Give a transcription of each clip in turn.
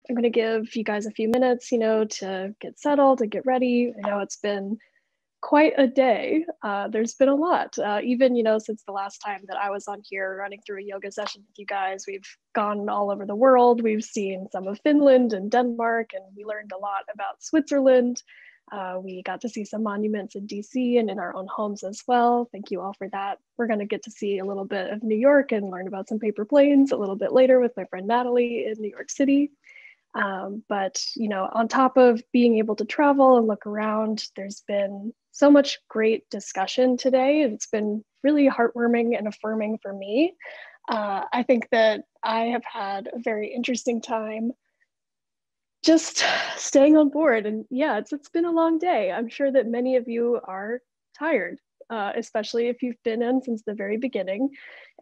I'm going to give you guys a few minutes, to get settled and get ready. I know it's been quite a day. There's been a lot, even, since the last time that I was on here running through a yoga session with you guys. We've gone all over the world. We've seen some of Finland and Denmark, and we learned a lot about Switzerland. We got to see some monuments in DC and in our own homes as well. Thank you all for that. We're going to get to see a little bit of New York and learn about some paper planes a little bit later with my friend Natalie in New York City. But, on top of being able to travel and look around, there's been so much great discussion today. It's been really heartwarming and affirming for me. I think that I have had a very interesting time just staying on board. And yeah, it's been a long day. I'm sure that many of you are tired, especially if you've been in since the very beginning.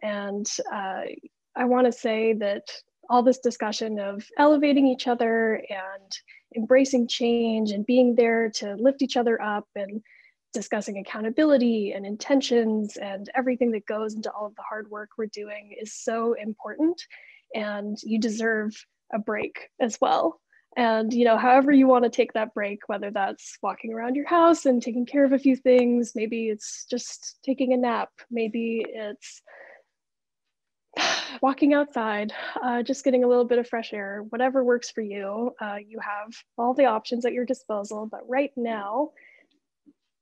And I want to say that all this discussion of elevating each other and embracing change and being there to lift each other up and discussing accountability and intentions and everything that goes into all of the hard work we're doing is so important. And you deserve a break as well. And, however you want to take that break, whether that's walking around your house and taking care of a few things, maybe it's just taking a nap, maybe it's walking outside, just getting a little bit of fresh air, whatever works for you. You have all the options at your disposal, but right now,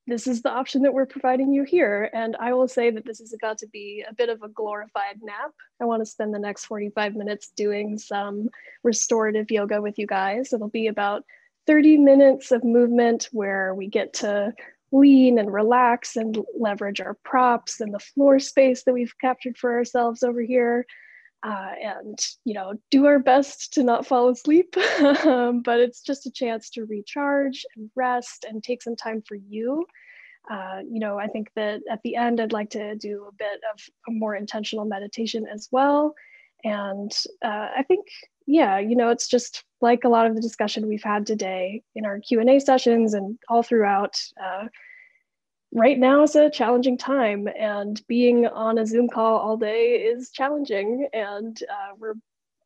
this is the option that we're providing you here. And I will say that this is about to be a bit of a glorified nap. I want to spend the next 45 minutes doing some restorative yoga with you guys. It'll be about 30 minutes of movement where we get to lean and relax and leverage our props and the floor space that we've captured for ourselves over here. And, do our best to not fall asleep, but it's just a chance to recharge and rest and take some time for you. I think that at the end, I'd like to do a bit of a more intentional meditation as well. And I think, it's just like a lot of the discussion we've had today in our Q&A sessions and all throughout. Right now is a challenging time, and being on a Zoom call all day is challenging, and we're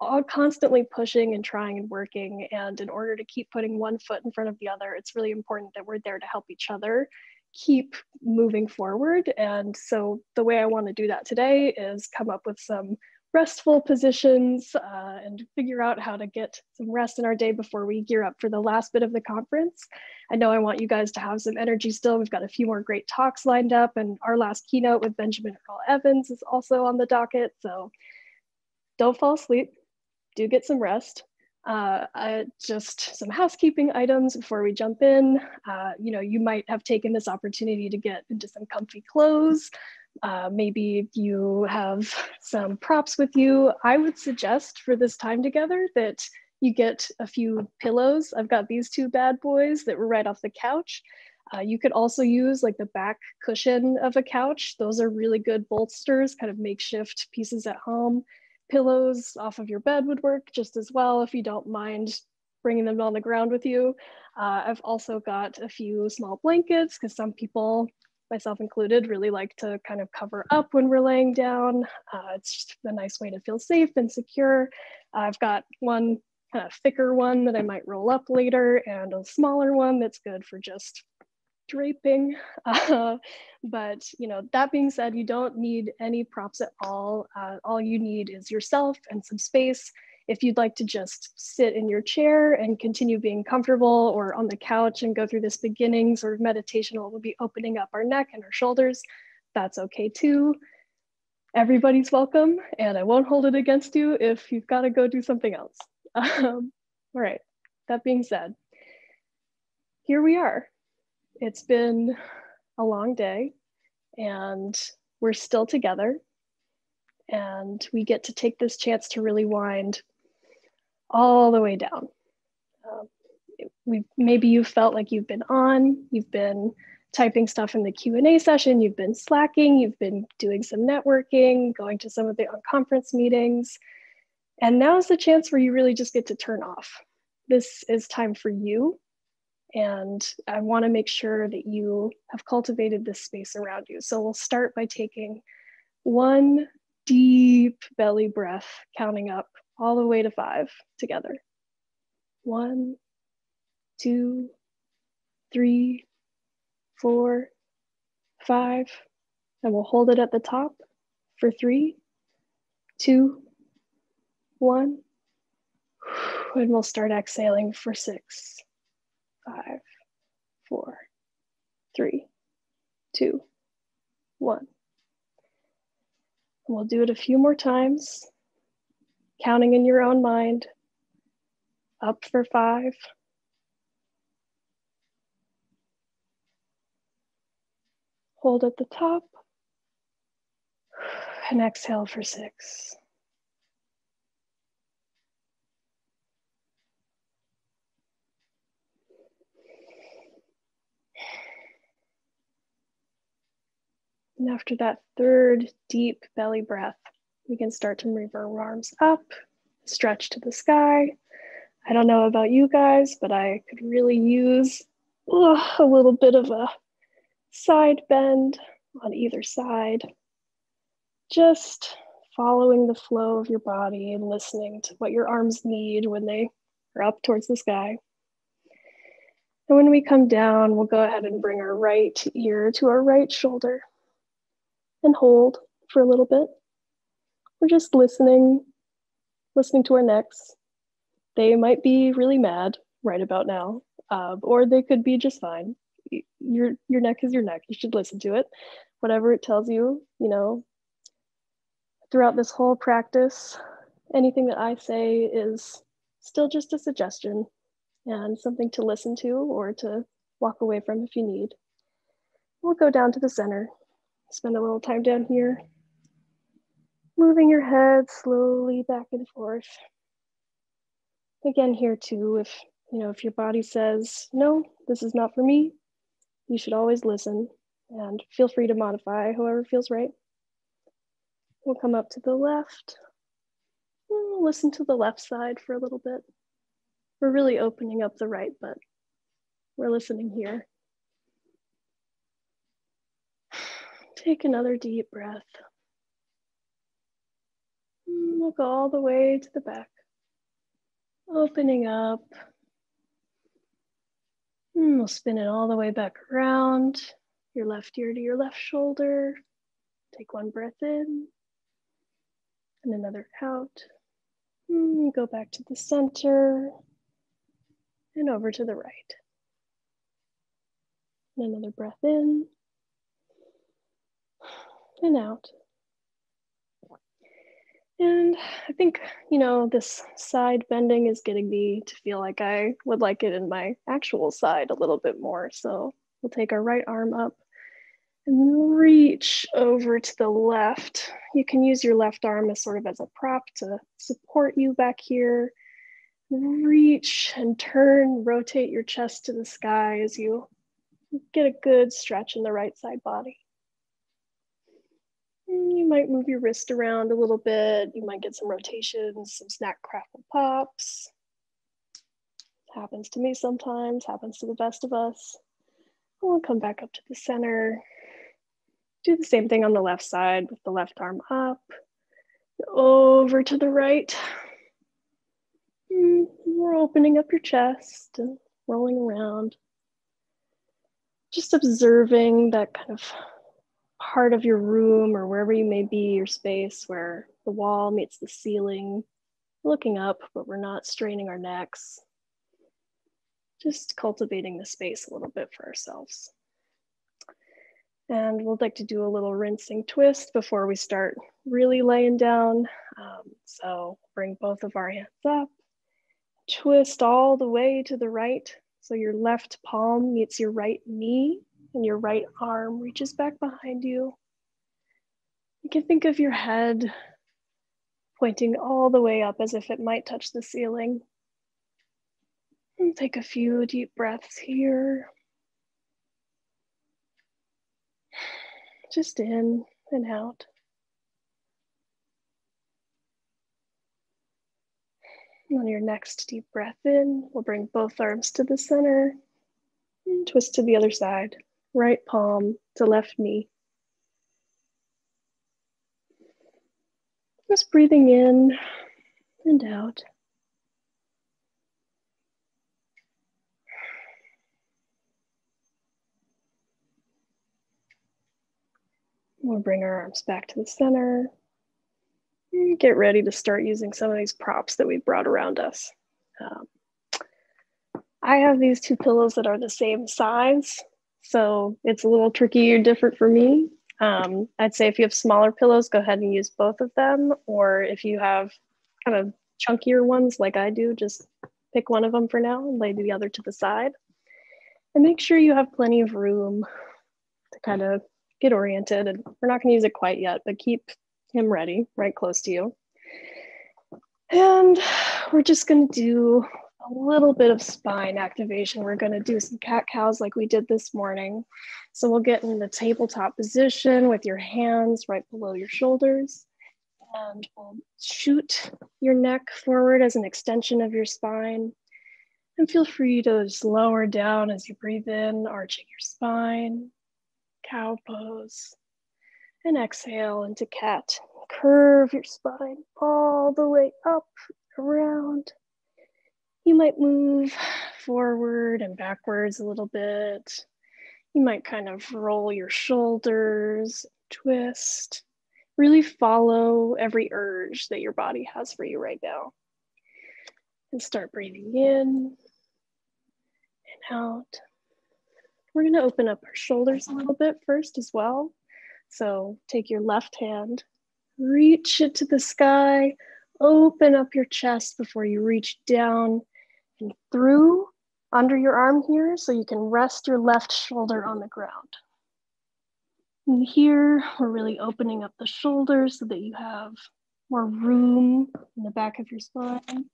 all constantly pushing and trying and working. And in order to keep putting one foot in front of the other, it's really important that we're there to help each other keep moving forward. And so the way I want to do that today is come up with some restful positions and figure out how to get some rest in our day before we gear up for the last bit of the conference. I know I want you guys to have some energy still. We've got a few more great talks lined up, and our last keynote with Benjamin Earl Evans is also on the docket. So don't fall asleep, do get some rest. Just some housekeeping items before we jump in. You might have taken this opportunity to get into some comfy clothes. Maybe you have some props with you. I would suggest for this time together that you get a few pillows. I've got these two bad boys that were right off the couch. You could also use like the back cushion of a couch. Those are really good bolsters, kind of makeshift pieces at home. Pillows off of your bed would work just as well if you don't mind bringing them on the ground with you. I've also got a few small blankets because some people, myself included, really like to kind of cover up when we're laying down. It's just a nice way to feel safe and secure. I've got one kind of thicker one that I might roll up later and a smaller one that's good for just draping. But that being said, you don't need any props at all. All you need is yourself and some space. If you'd like to just sit in your chair and continue being comfortable, or on the couch and go through this beginning sort of meditation where we'll be opening up our neck and our shoulders, that's okay too. Everybody's welcome, and I won't hold it against you if you've got to go do something else. All right, that being said, here we are. It's been a long day, and we're still together, and we get to take this chance to really wind all the way down. Maybe you felt like you've been typing stuff in the Q&A session, you've been slacking, you've been doing some networking, going to some of the conference meetings, and now's the chance where you really just get to turn off. This is time for you. And I want to make sure that you have cultivated this space around you. So we'll start by taking one deep belly breath, counting up all the way to 5 together. 1, 2, 3, 4, 5, and we'll hold it at the top for 3, 2, 1, and we'll start exhaling for 6, 5, 4, 3, 2, 1. And we'll do it a few more times, counting in your own mind. Up for 5. Hold at the top and exhale for 6. And after that third deep belly breath, we can start to move our arms up, stretch to the sky. I don't know about you guys, but I could really use a little bit of a side bend on either side. Just following the flow of your body and listening to what your arms need when they are up towards the sky. And when we come down, we'll go ahead and bring our right ear to our right shoulder and hold for a little bit. We're just listening to our necks. They might be really mad right about now, or they could be just fine. Your neck is your neck. You should listen to it. Whatever it tells you, throughout this whole practice, anything that I say is still just a suggestion and something to listen to or to walk away from if you need. We'll go down to the center, spend a little time down here, moving your head slowly back and forth. Again, here too, if your body says, no, this is not for me, you should always listen and feel free to modify however feels right. We'll come up to the left. We'll listen to the left side for a little bit. We're really opening up the right, but we're listening here. Take another deep breath. We'll go all the way to the back. Opening up. We'll spin it all the way back around. Your left ear to your left shoulder. Take one breath in and another out. Go back to the center and over to the right. And another breath in and out. And I think, this side bending is getting me to feel like I would like it in my actual side a little bit more. So we'll take our right arm up and reach over to the left. You can use your left arm as sort of as a prop to support you back here. Reach and turn, rotate your chest to the sky as you get a good stretch in the right side body. You might move your wrist around a little bit. You might get some rotations, some snack crackle pops. Happens to me sometimes, happens to the best of us. We'll come back up to the center. Do the same thing on the left side with the left arm up, over to the right. We're opening up your chest and rolling around. Just observing that kind of part of your room or wherever you may be, your space where the wall meets the ceiling, looking up, but we're not straining our necks. Just cultivating the space a little bit for ourselves. And we'd like to do a little rinsing twist before we start really laying down. So bring both of our hands up, twist all the way to the right. So your left palm meets your right knee and your right arm reaches back behind you. You can think of your head pointing all the way up as if it might touch the ceiling. And take a few deep breaths here. Just in and out. On your next deep breath in, we'll bring both arms to the center and twist to the other side. Right palm to left knee. Just breathing in and out. We'll bring our arms back to the center. And get ready to start using some of these props that we've brought around us. I have these two pillows that are the same size, so it's a little tricky or different for me. I'd say if you have smaller pillows, go ahead and use both of them, or if you have kind of chunkier ones like I do, just pick one of them for now and lay the other to the side. And make sure you have plenty of room to kind of get oriented. And we're not going to use it quite yet, but keep him ready right close to you. And we're just going to do a little bit of spine activation. We're going to do some cat-cows like we did this morning. So we'll get in the tabletop position with your hands right below your shoulders. And we'll shoot your neck forward as an extension of your spine. And feel free to just lower down as you breathe in, arching your spine, cow pose, and exhale into cat. Curve your spine all the way up, around. You might move forward and backwards a little bit. You might kind of roll your shoulders, twist. Really follow every urge that your body has for you right now. And start breathing in and out. We're going to open up our shoulders a little bit first as well. So take your left hand, reach it to the sky, open up your chest before you reach down and through under your arm here so you can rest your left shoulder on the ground. And here, we're really opening up the shoulders so that you have more room in the back of your spine.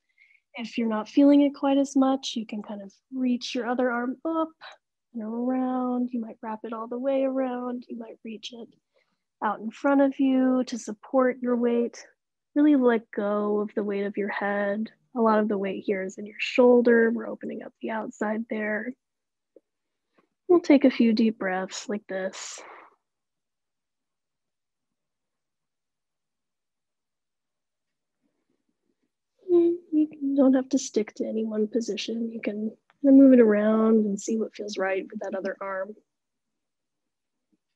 If you're not feeling it quite as much, you can kind of reach your other arm up and around. You might wrap it all the way around. You might reach it out in front of you to support your weight. Really let go of the weight of your head. A lot of the weight here is in your shoulder. We're opening up the outside there. We'll take a few deep breaths like this. You don't have to stick to any one position. You can move it around and see what feels right with that other arm.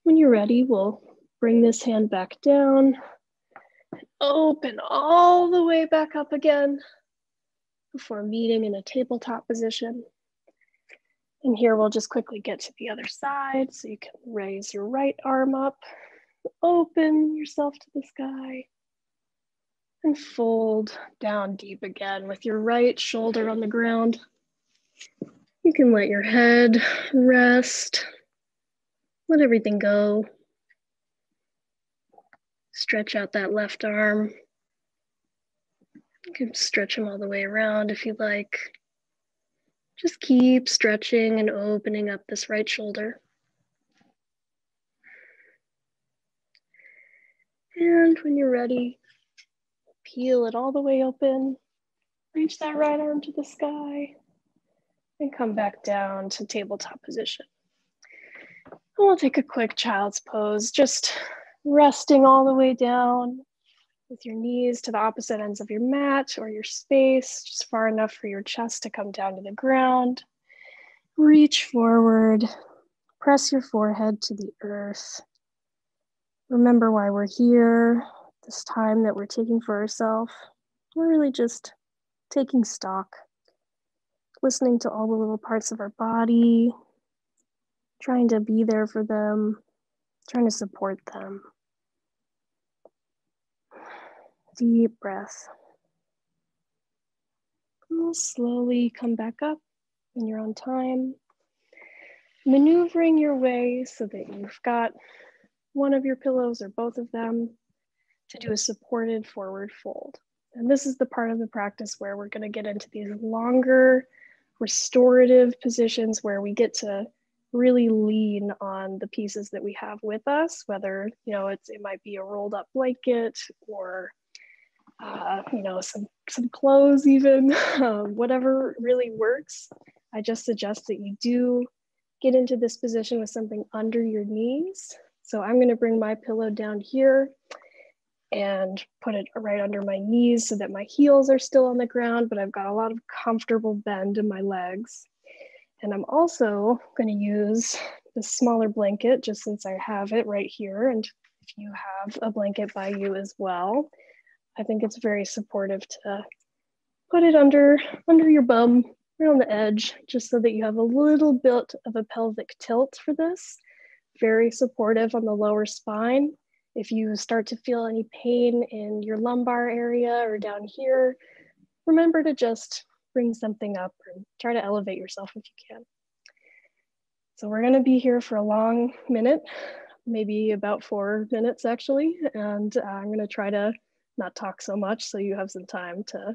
When you're ready, we'll bring this hand back down and open all the way back up again before meeting in a tabletop position. And here we'll just quickly get to the other side. So you can raise your right arm up, open yourself to the sky, and fold down deep again with your right shoulder on the ground. You can let your head rest, let everything go. Stretch out that left arm. You can stretch them all the way around if you'd like. Just keep stretching and opening up this right shoulder. And when you're ready, peel it all the way open. Reach that right arm to the sky and come back down to tabletop position. And we'll take a quick child's pose, just resting all the way down with your knees to the opposite ends of your mat or your space, just far enough for your chest to come down to the ground. Reach forward, press your forehead to the earth. Remember why we're here, this time that we're taking for ourselves. We're really just taking stock, listening to all the little parts of our body, trying to be there for them, trying to support them. Deep breath. We'll slowly come back up when you're on time, maneuvering your way so that you've got one of your pillows or both of them to do a supported forward fold. And this is the part of the practice where we're going to get into these longer restorative positions where we get to really lean on the pieces that we have with us, whether, it might be a rolled up blanket or some clothes even, whatever really works. I just suggest that you do get into this position with something under your knees. So I'm going to bring my pillow down here and put it right under my knees so that my heels are still on the ground, but I've got a lot of comfortable bend in my legs. And I'm also going to use the smaller blanket just since I have it right here. And if you have a blanket by you as well, I think it's very supportive to put it under your bum, right on the edge, just so that you have a little bit of a pelvic tilt for this. Very supportive on the lower spine. If you start to feel any pain in your lumbar area or down here, remember to just bring something up and try to elevate yourself if you can. So we're gonna be here for a long minute, maybe about 4 minutes actually. And I'm gonna try to not talk so much so you have some time to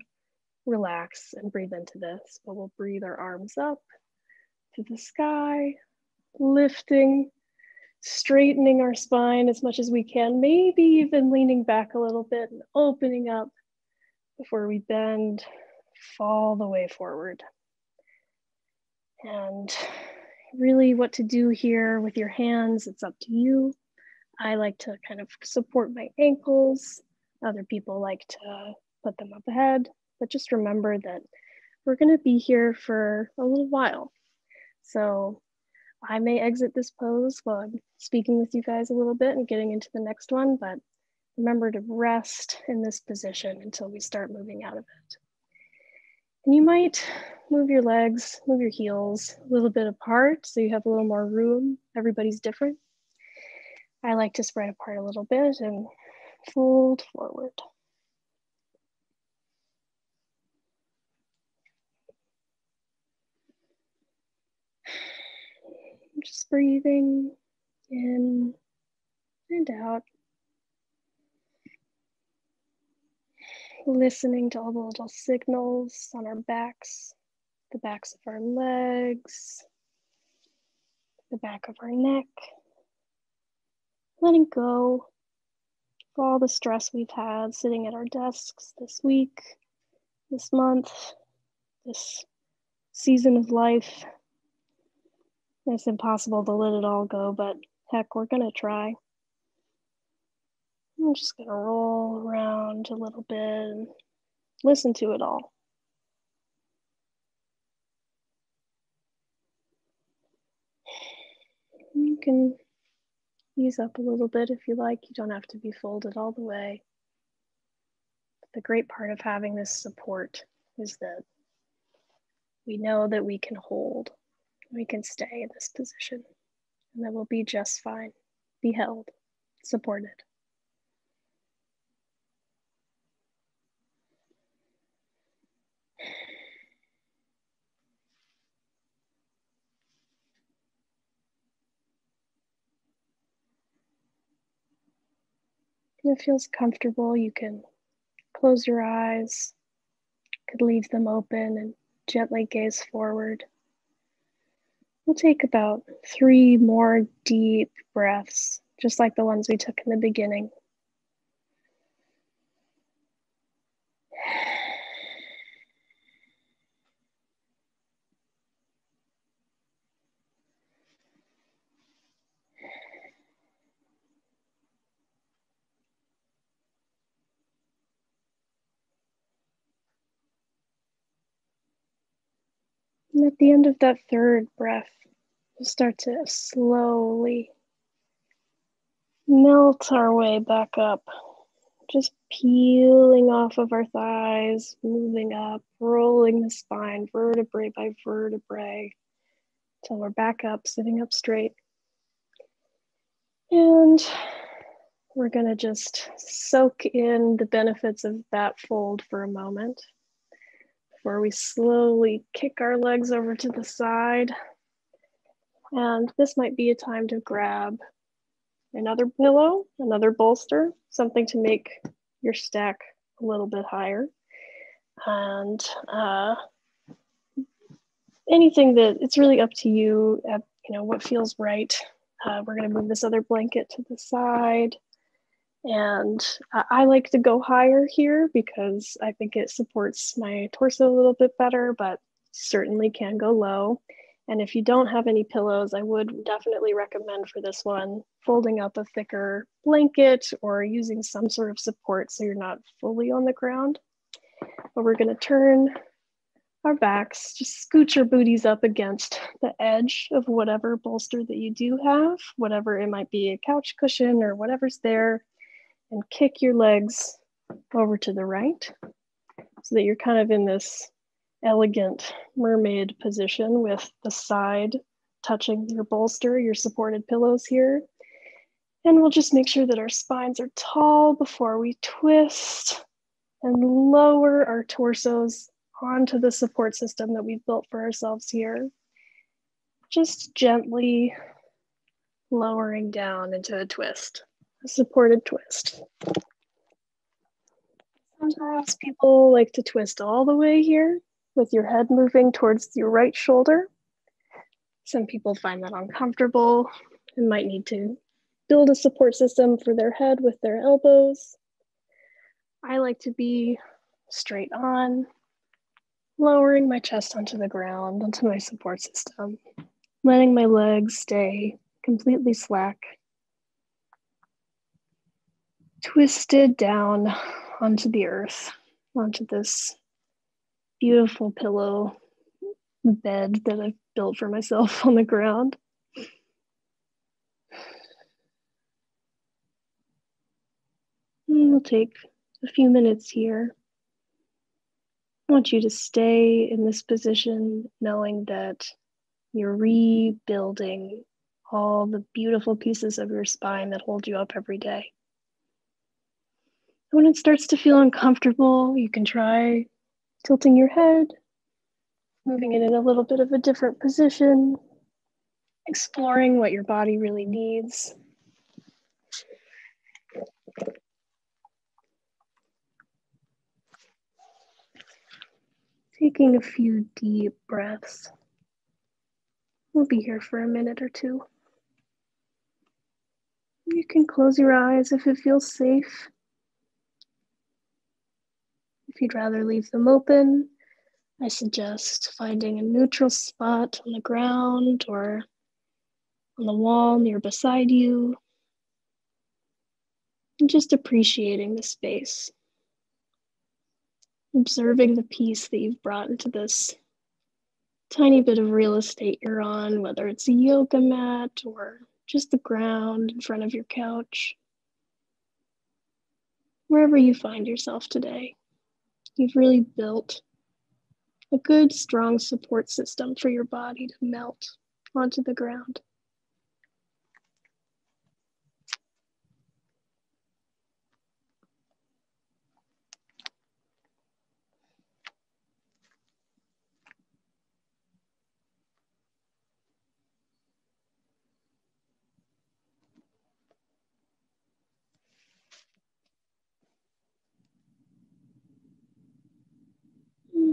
relax and breathe into this. But we'll breathe our arms up to the sky, lifting, straightening our spine as much as we can, maybe even leaning back a little bit and opening up before we bend, fall the way forward. And really what to do here with your hands, it's up to you. I like to kind of support my ankles. Other people like to put them up ahead, but just remember that we're gonna be here for a little while. So I may exit this pose while I'm speaking with you guys a little bit and getting into the next one, but remember to rest in this position until we start moving out of it. And you might move your legs, move your heels a little bit apart so you have a little more room. Everybody's different. I like to spread apart a little bit and fold forward. Just breathing in and out. Listening to all the little signals on our backs, the backs of our legs, the back of our neck. Letting go of all the stress we've had sitting at our desks this week, this month, this season of life. It's impossible to let it all go, but heck, we're gonna try. I'm just gonna roll around a little bit and listen to it all. You can ease up a little bit if you like. You don't have to be folded all the way. But the great part of having this support is that we know that we can hold, we can stay in this position, and that we'll be just fine, be held, supported. If it feels comfortable, you can close your eyes, could leave them open and gently gaze forward. We'll take about 3 more deep breaths, just like the ones we took in the beginning. And at the end of that 3rd breath, we'll start to slowly melt our way back up, just peeling off of our thighs, moving up, rolling the spine vertebrae by vertebrae until we're back up, sitting up straight. And we're gonna just soak in the benefits of that fold for a moment before we slowly kick our legs over to the side. And this might be a time to grab another pillow, another bolster, something to make your stack a little bit higher. And anything that, it's really up to you, what feels right. We're gonna move this other blanket to the side. And I like to go higher here because I think it supports my torso a little bit better, but certainly can go low. And if you don't have any pillows, I would definitely recommend for this one, folding up a thicker blanket or using some sort of support so you're not fully on the ground. But we're gonna turn our backs. Just scooch your booties up against the edge of whatever bolster that you do have, whatever it might be, a couch cushion or whatever's there, and kick your legs over to the right so that you're kind of in this elegant mermaid position with the side touching your bolster, your supported pillows here. And we'll just make sure that our spines are tall before we twist and lower our torsos onto the support system that we've built for ourselves here. Just gently lowering down into a twist, a supported twist. Sometimes people like to twist all the way here with your head moving towards your right shoulder. Some people find that uncomfortable and might need to build a support system for their head with their elbows. I like to be straight on, lowering my chest onto the ground, onto my support system, letting my legs stay completely slack, twisted down onto the earth, onto this beautiful pillow bed that I've built for myself on the ground. And we'll take a few minutes here. I want you to stay in this position knowing that you're rebuilding all the beautiful pieces of your spine that hold you up every day. When it starts to feel uncomfortable, you can try tilting your head, moving it in a little bit of a different position, exploring what your body really needs. Taking a few deep breaths. We'll be here for a minute or two. You can close your eyes if it feels safe. If you'd rather leave them open, I suggest finding a neutral spot on the ground or on the wall near beside you, and just appreciating the space. Observing the peace that you've brought into this tiny bit of real estate you're on, whether it's a yoga mat or just the ground in front of your couch. Wherever you find yourself today, you've really built a good, strong support system for your body to melt onto the ground.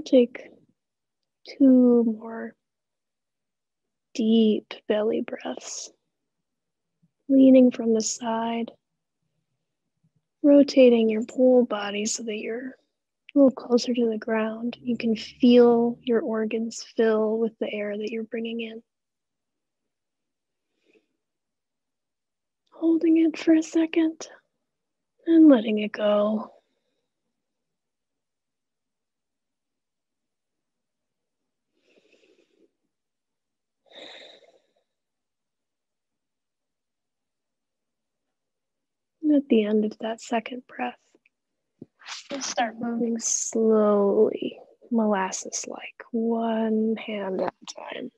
Take 2 more deep belly breaths, leaning from the side, rotating your whole body so that you're a little closer to the ground. You can feel your organs fill with the air that you're bringing in. Holding it for a second and letting it go. And at the end of that second breath, you'll start moving slowly, molasses-like, one hand at a time.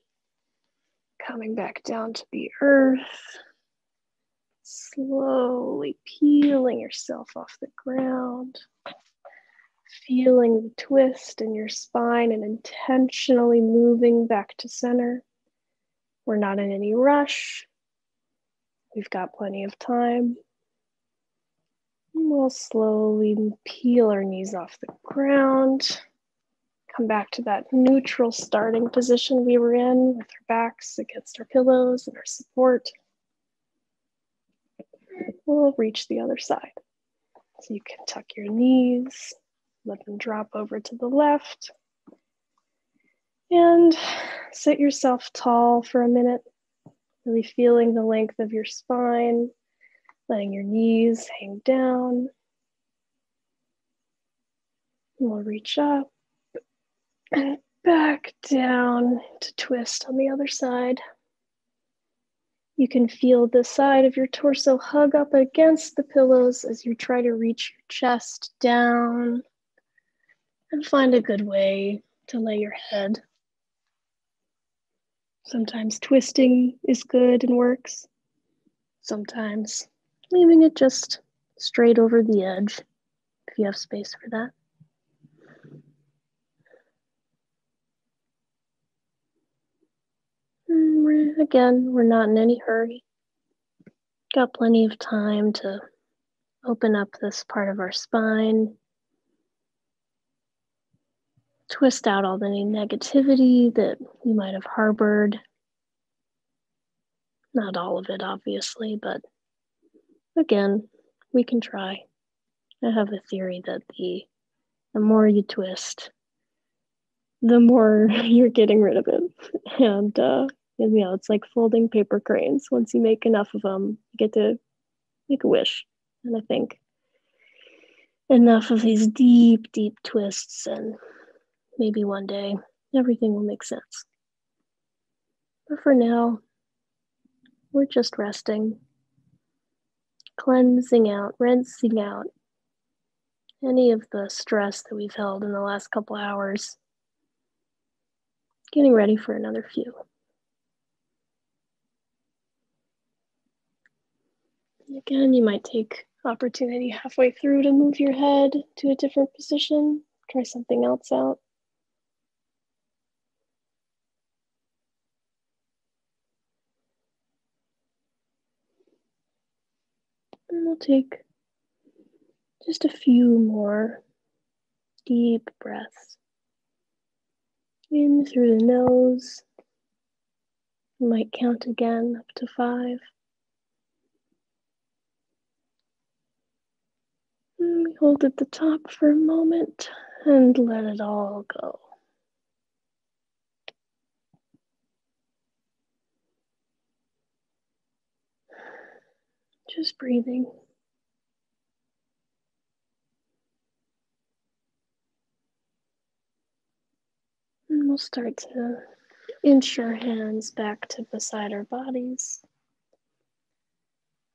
Coming back down to the earth, slowly peeling yourself off the ground, feeling the twist in your spine and intentionally moving back to center. We're not in any rush. We've got plenty of time. And we'll slowly peel our knees off the ground. Come back to that neutral starting position we were in with our backs against our pillows and our support. We'll reach the other side. So you can tuck your knees, let them drop over to the left, and sit yourself tall for a minute, really feeling the length of your spine, letting your knees hang down. And we'll reach up. back down to twist on the other side. You can feel the side of your torso hug up against the pillows as you try to reach your chest down and find a good way to lay your head. Sometimes twisting is good and works. Sometimes leaving it just straight over the edge if you have space for that. And we're not in any hurry. Got plenty of time to open up this part of our spine, twist out all the negativity that we might have harbored. Not all of it, obviously, but again, we can try. I have a theory that the more you twist, the more you're getting rid of it. And, it's like folding paper cranes. Once you make enough of them, you get to make a wish. And I think enough of these deep, deep twists, and maybe one day everything will make sense. But for now, we're just resting, cleansing out, rinsing out any of the stress that we've held in the last couple hours, getting ready for another few. Again, you might take opportunity halfway through to move your head to a different position, try something else out. And we'll take just a few more deep breaths. In through the nose. You might count again up to 5. And we hold at the top for a moment and let it all go. Just breathing. And we'll start to inch our hands back to beside our bodies.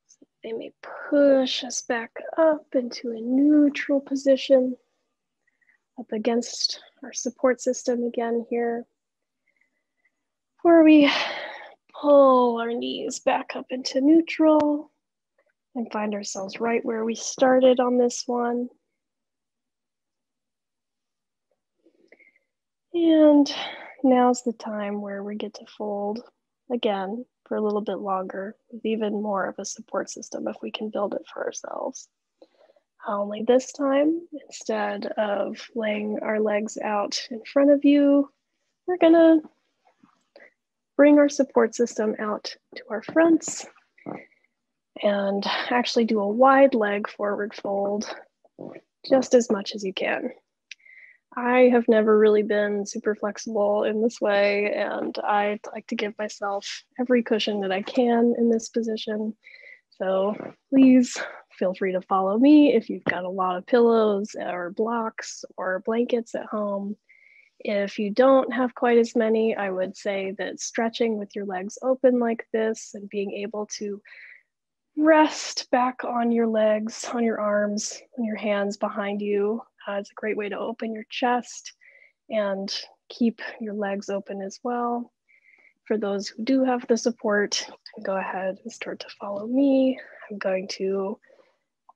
So they may push us back up into a neutral position, up against our support system again here. Or we pull our knees back up into neutral and find ourselves right where we started on this one. And now's the time where we get to fold again for a little bit longer with even more of a support system if we can build it for ourselves. Only this time, instead of laying our legs out in front of you, we're gonna bring our support system out to our fronts and actually do a wide leg forward fold just as much as you can. I have never really been super flexible in this way, and I like to give myself every cushion that I can in this position. So please feel free to follow me if you've got a lot of pillows or blocks or blankets at home. If you don't have quite as many, I would say that stretching with your legs open like this and being able to rest back on your legs, on your arms, on your hands behind you is a great way to open your chest and keep your legs open as well. For those who do have the support, go ahead and start to follow me. I'm going to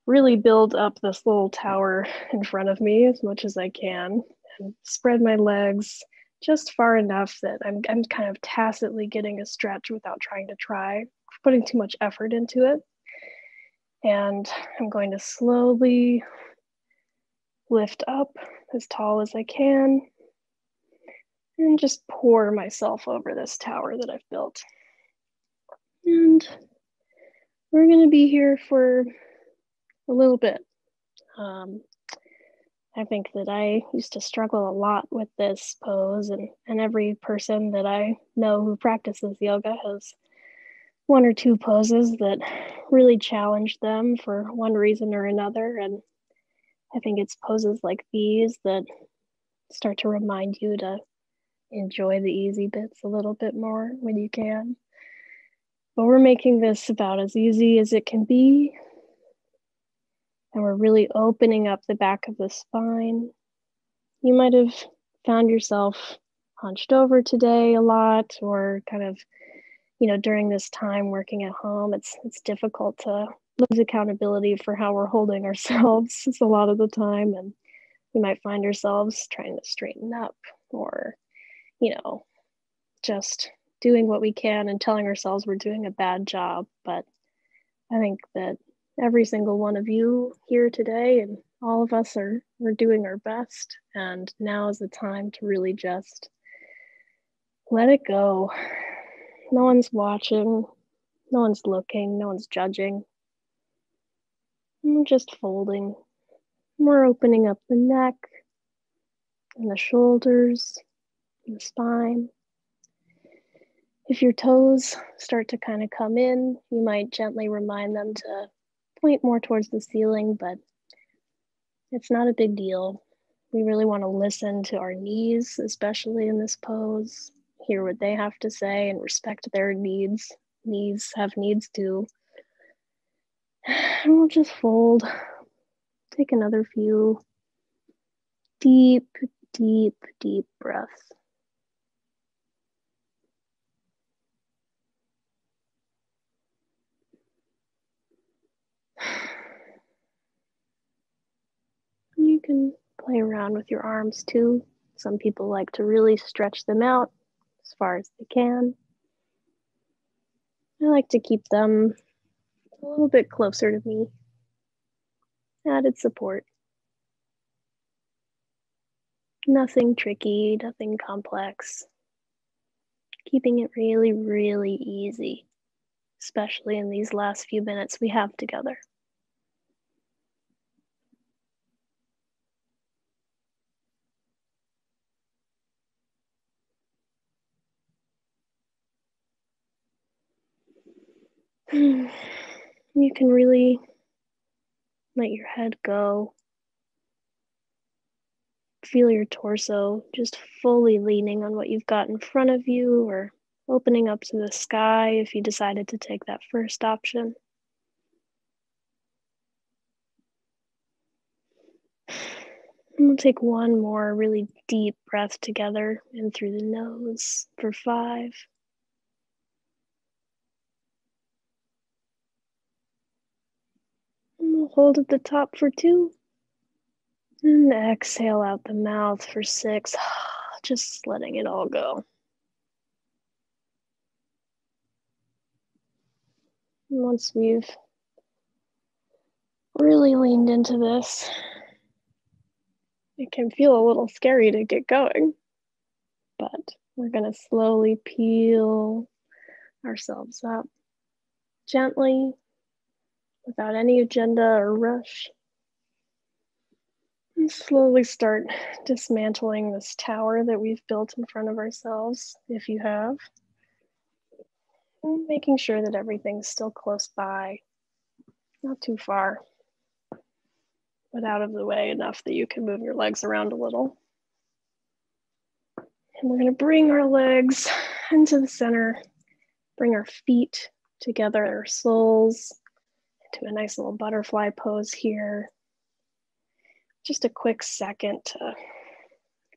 really build up this little tower in front of me as much as I can and spread my legs just far enough that I'm kind of tacitly getting a stretch without trying to putting too much effort into it. And I'm going to slowly lift up as tall as I can and just pour myself over this tower that I've built. And we're going to be here for a little bit. I think that I used to struggle a lot with this pose, and every person that I know who practices yoga has one or two poses that really challenge them for one reason or another. And I think it's poses like these that start to remind you to enjoy the easy bits a little bit more when you can. But we're making this about as easy as it can be. And we're really opening up the back of the spine. You might have found yourself hunched over today a lot, or kind of, during this time working at home, it's difficult to lose accountability for how we're holding ourselves a lot of the time. And we might find ourselves trying to straighten up, or, just doing what we can and telling ourselves we're doing a bad job. But I think that every single one of you here today and all of us we're doing our best. And now is the time to really just let it go. No one's watching, no one's looking, no one's judging. We're just folding. We're opening up the neck and the shoulders and the spine. If your toes start to kind of come in, you might gently remind them to point more towards the ceiling, but it's not a big deal. We really want to listen to our knees, especially in this pose, hear what they have to say and respect their needs. Knees have needs too. And we'll just fold. Take another few deep, deep, deep breaths. You can play around with your arms too. Some people like to really stretch them out as far as they can. I like to keep them a little bit closer to me. Added support. Nothing tricky, nothing complex. Keeping it really, really easy, especially in these last few minutes we have together. You can really let your head go. Feel your torso just fully leaning on what you've got in front of you, or opening up to the sky if you decided to take that first option. And we'll take one more really deep breath together in through the nose for 5. And we'll hold at the top for 2. And exhale out the mouth for 6. Just letting it all go. And once we've really leaned into this, it can feel a little scary to get going, but we're going to slowly peel ourselves up gently, without any agenda or rush, and slowly start dismantling this tower that we've built in front of ourselves, if you have, and making sure that everything's still close by, not too far, but out of the way enough that you can move your legs around a little. And we're going to bring our legs into the center, bring our feet together, our soles, into a nice little butterfly pose here. Just a quick second to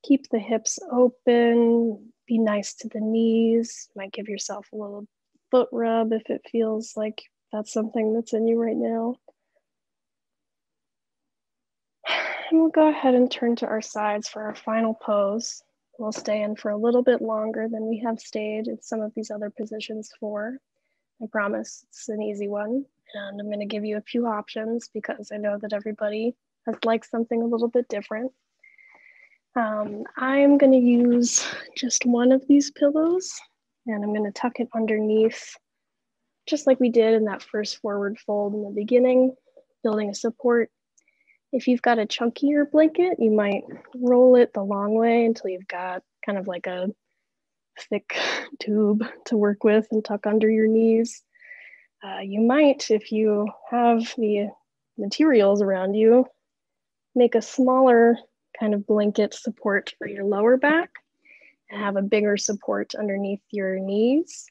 keep the hips open, be nice to the knees. Might give yourself a little foot rub if it feels like that's something that's in you right now. And we'll go ahead and turn to our sides for our final pose. We'll stay in for a little bit longer than we have stayed in some of these other positions for. I promise it's an easy one. And I'm going to give you a few options because I know that everybody has liked something a little bit different. I'm going to use just one of these pillows, and I'm going to tuck it underneath, just like we did in that first forward fold in the beginning, building a support. If you've got a chunkier blanket, you might roll it the long way until you've got kind of like a thick tube to work with and tuck under your knees. You might, if you have the materials around you, make a smaller kind of blanket support for your lower back and have a bigger support underneath your knees.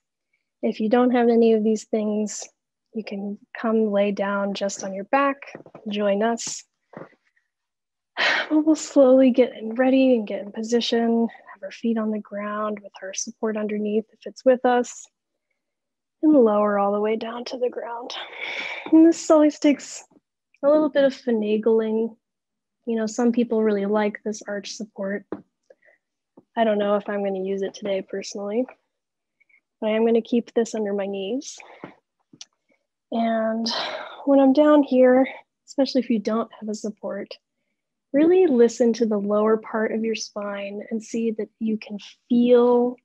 If you don't have any of these things, you can come lay down just on your back, join us. We'll slowly get ready and get in position, have our feet on the ground with our support underneath if it's with us, and lower all the way down to the ground. And this always takes a little bit of finagling. You know, some people really like this arch support. I don't know if I'm going to use it today personally, but I am going to keep this under my knees. And when I'm down here, especially if you don't have a support, really listen to the lower part of your spine and see that you can feel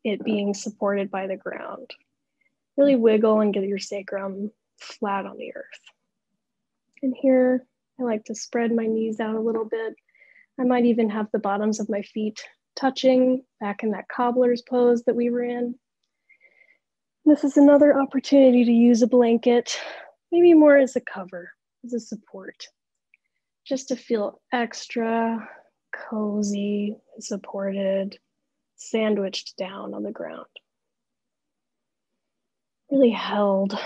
it being supported by the ground. Really wiggle and get your sacrum flat on the earth. And here, I like to spread my knees out a little bit. I might even have the bottoms of my feet touching back in that cobbler's pose that we were in. This is another opportunity to use a blanket, maybe more as a cover, as a support, just to feel extra cozy, supported, sandwiched down on the ground. Really held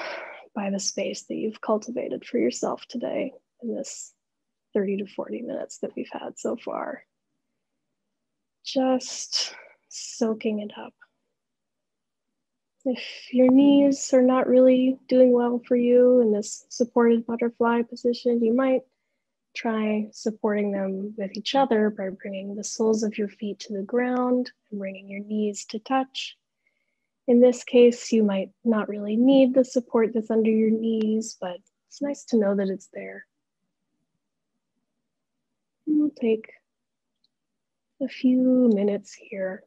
by the space that you've cultivated for yourself today in this 30 to 40 minutes that we've had so far. Just soaking it up. If your knees are not really doing well for you in this supported butterfly position, you might try supporting them with each other by bringing the soles of your feet to the ground and bringing your knees to touch. In this case, you might not really need the support that's under your knees, but it's nice to know that it's there. And we'll take a few minutes here.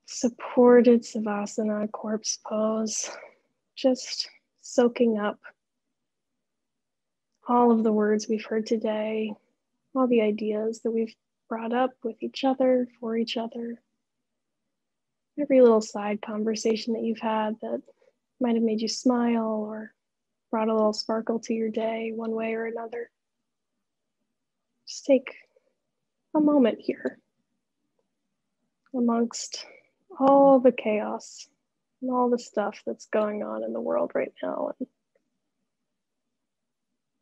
Supported Savasana, corpse pose, just soaking up all of the words we've heard today, all the ideas that we've brought up with each other, for each other, every little side conversation that you've had that might have made you smile or brought a little sparkle to your day one way or another. Just take a moment here amongst all the chaos and all the stuff that's going on in the world right now, and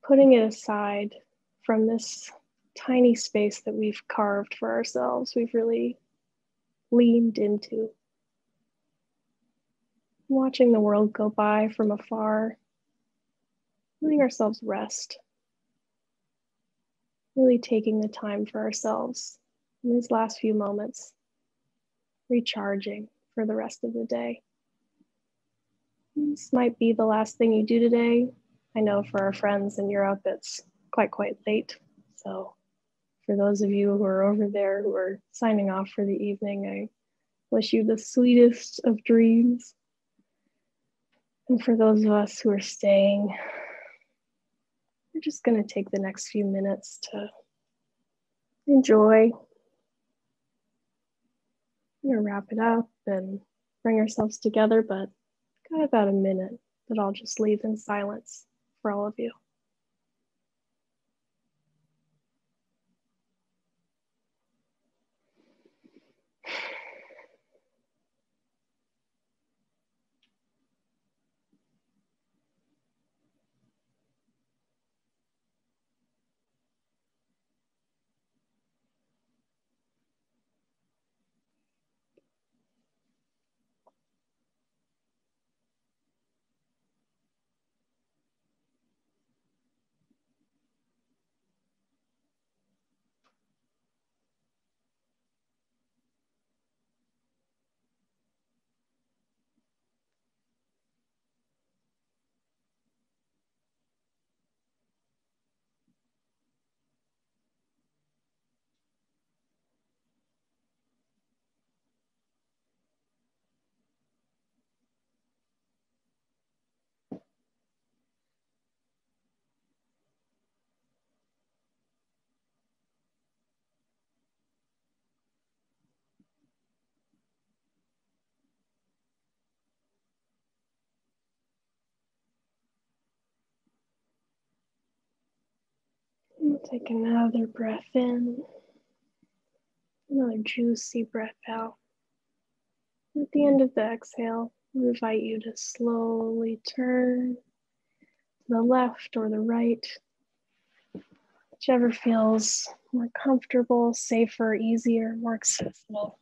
putting it aside from this tiny space that we've carved for ourselves, we've really leaned into. Watching the world go by from afar, letting ourselves rest, really taking the time for ourselves in these last few moments, recharging for the rest of the day. This might be the last thing you do today. I know for our friends in Europe, it's quite late. So for those of you who are over there who are signing off for the evening, I wish you the sweetest of dreams. And for those of us who are staying, we're just going to take the next few minutes to enjoy. We're going to wrap it up and bring ourselves together, but got about a minute that I'll just leave in silence for all of you. We'll take another breath in Another juicy breath out. At the end of the exhale, I invite you to slowly turn to the left or the right, whichever feels more comfortable, safer, easier, more accessible.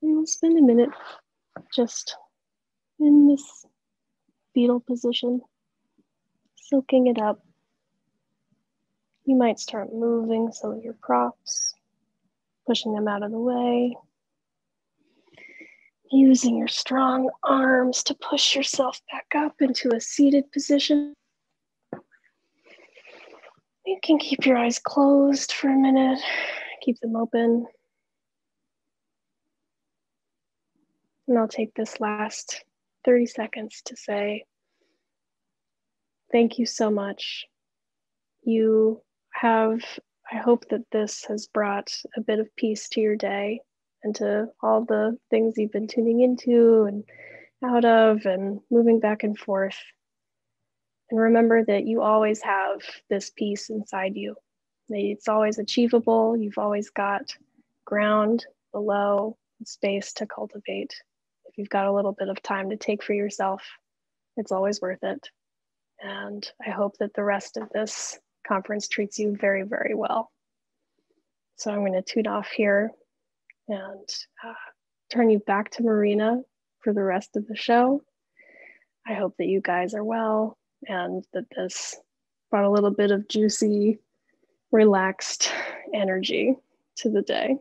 And we'll spend a minute just in this fetal position, soaking it up. You might start moving some of your props, pushing them out of the way, using your strong arms to push yourself back up into a seated position. You can keep your eyes closed for a minute, keep them open. And I'll take this last 30 seconds to say, thank you so much. I hope that this has brought a bit of peace to your day and to all the things you've been tuning into and out of and moving back and forth. And remember that you always have this peace inside you. It's always achievable. You've always got ground below, space to cultivate. If you've got a little bit of time to take for yourself, it's always worth it. And I hope that the rest of this conference treats you very, very well. So I'm going to tune off here and turn you back to Marina for the rest of the show. I hope that you guys are well and that this brought a little bit of juicy, relaxed energy to the day.